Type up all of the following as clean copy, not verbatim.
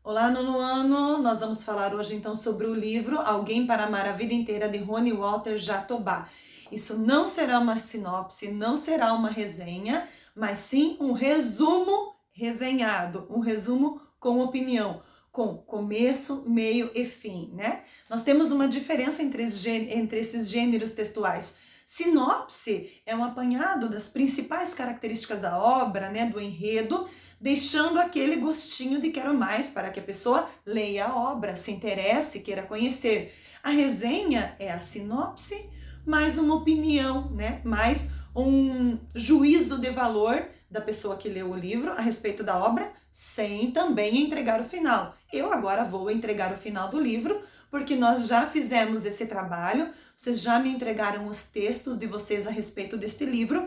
Olá, nono ano! Nós vamos falar hoje então sobre o livro Alguém para Amar a Vida Inteira, de Rony Walter Jatobá. Isso não será uma sinopse, não será uma resenha, mas sim um resumo resenhado, um resumo com opinião, com começo, meio e fim, né? Nós temos uma diferença entre esses gêneros textuais. Sinopse é um apanhado das principais características da obra, né, do enredo, deixando aquele gostinho de quero mais para que a pessoa leia a obra, se interesse, queira conhecer. A resenha é a sinopse, mais uma opinião, né? Mais um juízo de valor da pessoa que leu o livro a respeito da obra, sem também entregar o final. Eu agora vou entregar o final do livro, porque nós já fizemos esse trabalho, vocês já me entregaram os textos de vocês a respeito deste livro,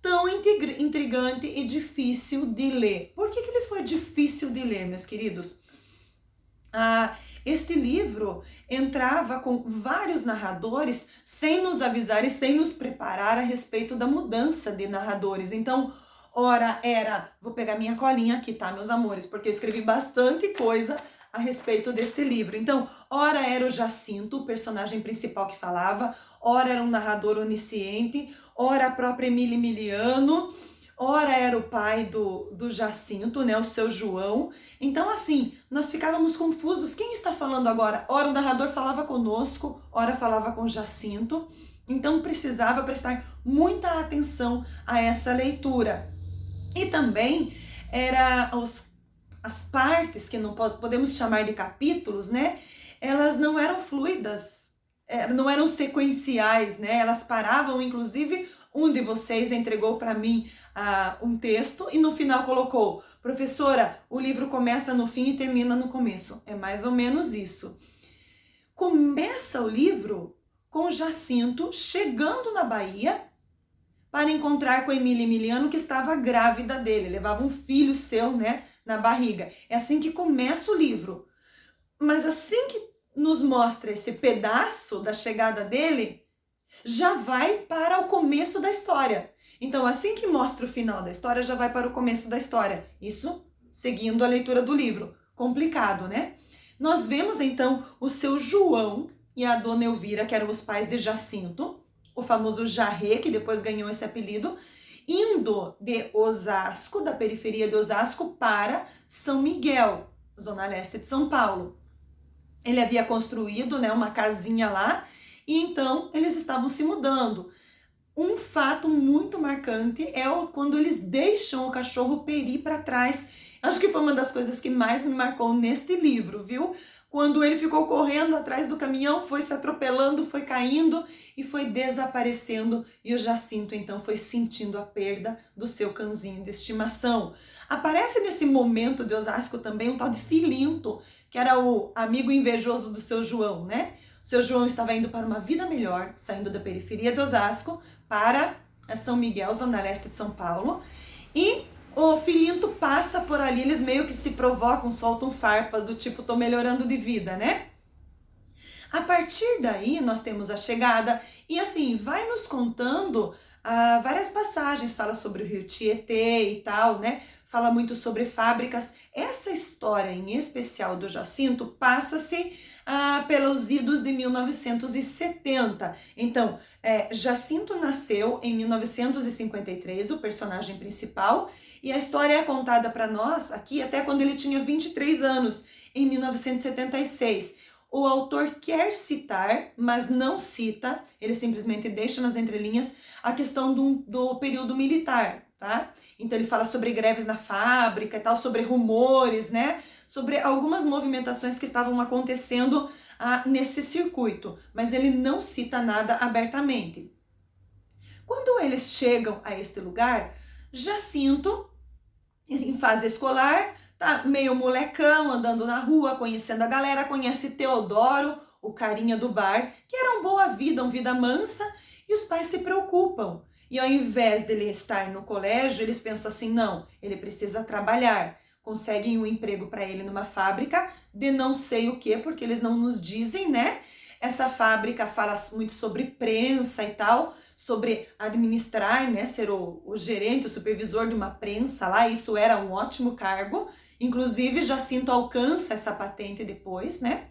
tão intrigante e difícil de ler. Por que ele foi difícil de ler, meus queridos? Este livro entrava com vários narradores sem nos avisar e sem nos preparar a respeito da mudança de narradores. Então, ora era... Vou pegar minha colinha aqui, tá, meus amores? Porque eu escrevi bastante coisa a respeito deste livro. Então, ora era o Jacinto, o personagem principal que falava, ora era um narrador onisciente, ora a própria Emília Emiliano, ora era o pai do Jacinto, né, o seu João. Então, assim, nós ficávamos confusos. Quem está falando agora? Ora o narrador falava conosco, ora falava com Jacinto. Então, precisava prestar muita atenção a essa leitura. E também era as partes, que não podemos chamar de capítulos, né? Elas não eram fluidas, não eram sequenciais, né? Elas paravam, inclusive, um de vocês entregou para mim um texto e no final colocou: professora, o livro começa no fim e termina no começo. É mais ou menos isso. Começa o livro com Jacinto chegando na Bahia para encontrar com Emília Emiliano, que estava grávida dele, levava um filho seu, né, na barriga. É assim que começa o livro. Mas assim que nos mostra esse pedaço da chegada dele, já vai para o começo da história. Então, assim que mostra o final da história, já vai para o começo da história. Isso seguindo a leitura do livro. Complicado, né? Nós vemos, então, o seu João e a dona Elvira, que eram os pais de Jacinto, o famoso Jarré, que depois ganhou esse apelido, indo de Osasco, da periferia de Osasco, para São Miguel, zona leste de São Paulo. Ele havia construído, né, uma casinha lá, e então eles estavam se mudando. Um fato muito marcante é quando eles deixam o cachorro Peri para trás. Acho que foi uma das coisas que mais me marcou neste livro, viu? Quando ele ficou correndo atrás do caminhão, foi se atropelando, foi caindo e foi desaparecendo. E o Jacinto, então, foi sentindo a perda do seu cãozinho de estimação. Aparece nesse momento de Osasco também um tal de Filinto, que era o amigo invejoso do seu João, né? O seu João estava indo para uma vida melhor, saindo da periferia de Osasco para São Miguel, zona leste de São Paulo. E o Filinto passa por ali, eles meio que se provocam, soltam farpas do tipo, tô melhorando de vida, né? A partir daí, nós temos a chegada e assim, vai nos contando várias passagens, fala sobre o rio Tietê e tal, né? Fala muito sobre fábricas. Essa história em especial do Jacinto passa-se pelos idos de 1970. Então, Jacinto nasceu em 1953, o personagem principal, e a história é contada para nós aqui até quando ele tinha 23 anos, em 1976. O autor quer citar, mas não cita, ele simplesmente deixa nas entrelinhas a questão do período militar, tá? Então ele fala sobre greves na fábrica e tal, sobre rumores, né? Sobre algumas movimentações que estavam acontecendo nesse circuito, mas ele não cita nada abertamente. Quando eles chegam a este lugar, Jacinto, em fase escolar, tá meio molecão, andando na rua, conhecendo a galera, conhece Teodoro, o carinha do bar, que era um boa vida, um vida mansa, e os pais se preocupam. E ao invés dele estar no colégio, eles pensam assim, não, ele precisa trabalhar. Conseguem um emprego para ele numa fábrica de não sei o que, porque eles não nos dizem, né? Essa fábrica fala muito sobre prensa e tal, sobre administrar, né? Ser o gerente, o supervisor de uma prensa lá, isso era um ótimo cargo. Inclusive, Jacinto alcança essa patente depois, né?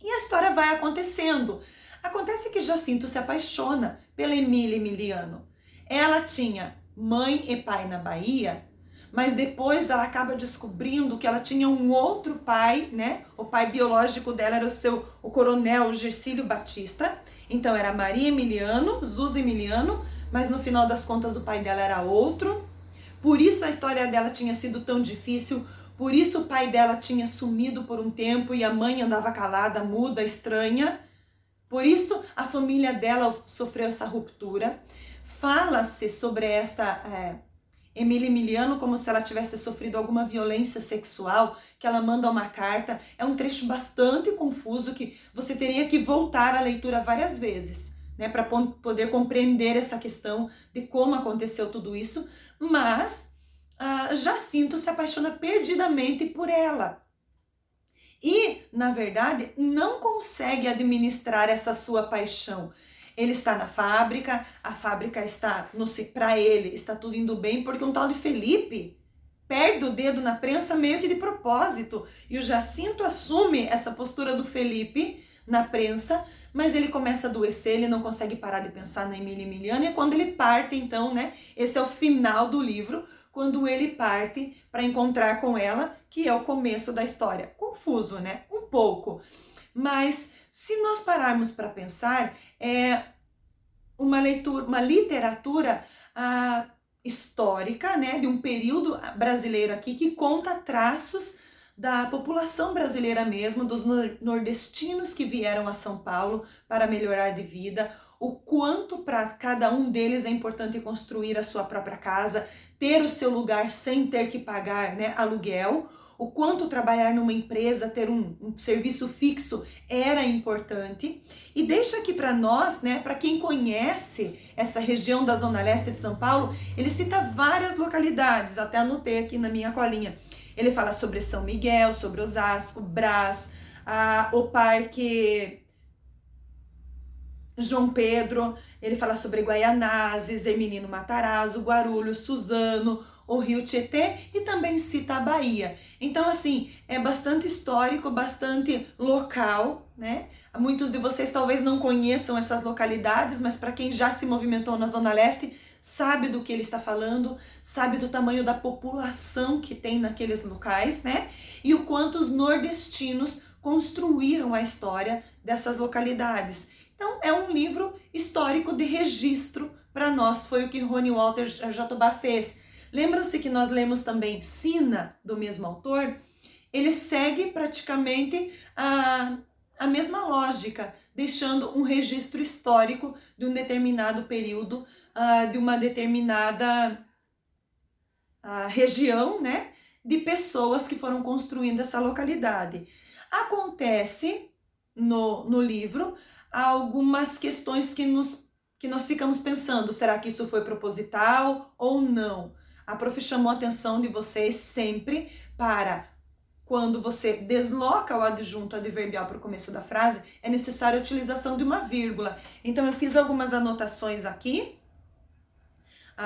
E a história vai acontecendo. Acontece que Jacinto se apaixona pela Emília Emiliano. Ela tinha mãe e pai na Bahia, mas depois ela acaba descobrindo que ela tinha um outro pai, né? O pai biológico dela era o coronel Gercílio Batista. Então era Maria Emiliano, Zusa Emiliano, mas no final das contas o pai dela era outro. Por isso a história dela tinha sido tão difícil, por isso o pai dela tinha sumido por um tempo e a mãe andava calada, muda, estranha. Por isso a família dela sofreu essa ruptura. Fala-se sobre esta Emília Emiliano como se ela tivesse sofrido alguma violência sexual, que ela manda uma carta. É um trecho bastante confuso que você teria que voltar à leitura várias vezes, né, para poder compreender essa questão de como aconteceu tudo isso. Mas Jacinto se apaixona perdidamente por ela. E, na verdade, não consegue administrar essa sua paixão. Ele está na fábrica, a fábrica está, para ele, está tudo indo bem, porque um tal de Felipe perde o dedo na prensa meio que de propósito. E o Jacinto assume essa postura do Felipe na prensa, mas ele começa a adoecer, ele não consegue parar de pensar na Emília Emiliano, e é quando ele parte, então, né? Esse é o final do livro, quando ele parte para encontrar com ela, que é o começo da história. Confuso, né? Um pouco. Mas se nós pararmos para pensar, é uma literatura histórica, né, de um período brasileiro aqui que conta traços da população brasileira mesmo, dos nordestinos que vieram a São Paulo para melhorar de vida, o quanto para cada um deles é importante construir a sua própria casa, ter o seu lugar sem ter que pagar, né, aluguel, o quanto trabalhar numa empresa, ter um serviço fixo era importante. E deixa aqui para nós, né, para quem conhece essa região da Zona Leste de São Paulo, ele cita várias localidades, até anotei aqui na minha colinha. Ele fala sobre São Miguel, sobre Osasco, Brás, o Parque João Pedro, ele fala sobre Guaianazes, Herminino Matarazzo, Guarulhos, Suzano, o Rio Tietê, e também cita a Bahia. Então, assim, é bastante histórico, bastante local, né? Muitos de vocês talvez não conheçam essas localidades, mas para quem já se movimentou na Zona Leste, sabe do que ele está falando, sabe do tamanho da população que tem naqueles locais, né? E o quanto os nordestinos construíram a história dessas localidades. Então, é um livro histórico de registro para nós, foi o que Rony Walter Jatobá fez. Lembram-se que nós lemos também Sina, do mesmo autor? Ele segue praticamente a mesma lógica, deixando um registro histórico de um determinado período, de uma determinada região, né, de pessoas que foram construindo essa localidade. Acontece no livro algumas questões que nós ficamos pensando, será que isso foi proposital ou não? A prof chamou a atenção de vocês sempre para, quando você desloca o adjunto adverbial para o começo da frase, é necessária a utilização de uma vírgula. Então eu fiz algumas anotações aqui,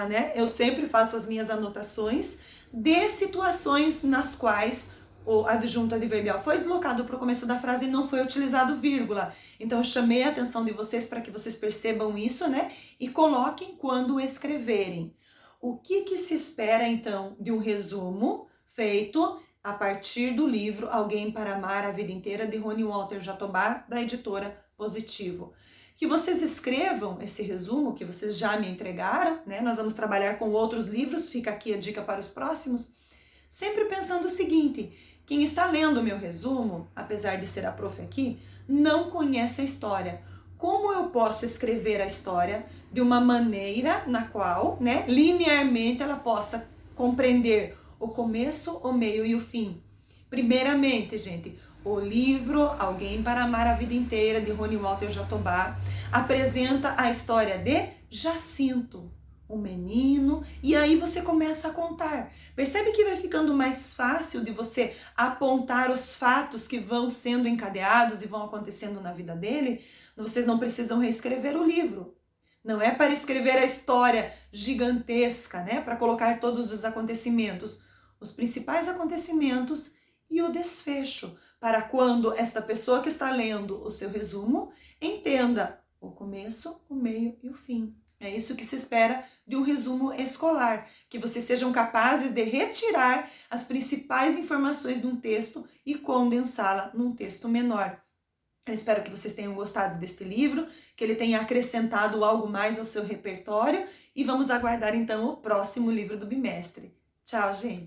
né? Eu sempre faço as minhas anotações de situações nas quais o adjunto adverbial foi deslocado para o começo da frase e não foi utilizado vírgula. Então eu chamei a atenção de vocês para que vocês percebam isso, né? E coloquem quando escreverem. O que se espera então de um resumo feito a partir do livro Alguém para Amar a Vida Inteira, de Rony Walter Jatobá, da editora Positivo? Que vocês escrevam esse resumo que vocês já me entregaram, né? Nós vamos trabalhar com outros livros, fica aqui a dica para os próximos. Sempre pensando o seguinte: quem está lendo o meu resumo, apesar de ser a prof aqui, não conhece a história. Como eu posso escrever a história de uma maneira na qual, né, linearmente ela possa compreender o começo, o meio e o fim? Primeiramente, gente, o livro Alguém para Amar a Vida Inteira, de Rony Walter Jatobá, apresenta a história de Jacinto, um menino, e aí você começa a contar. Percebe que vai ficando mais fácil de você apontar os fatos que vão sendo encadeados e vão acontecendo na vida dele? Vocês não precisam reescrever o livro. Não é para escrever a história gigantesca, né? Para colocar todos os acontecimentos. os principais acontecimentos e o desfecho, para quando esta pessoa que está lendo o seu resumo entenda o começo, o meio e o fim. É isso que se espera de um resumo escolar, que vocês sejam capazes de retirar as principais informações de um texto e condensá-la num texto menor. Eu espero que vocês tenham gostado deste livro, que ele tenha acrescentado algo mais ao seu repertório e vamos aguardar então o próximo livro do bimestre. Tchau, gente!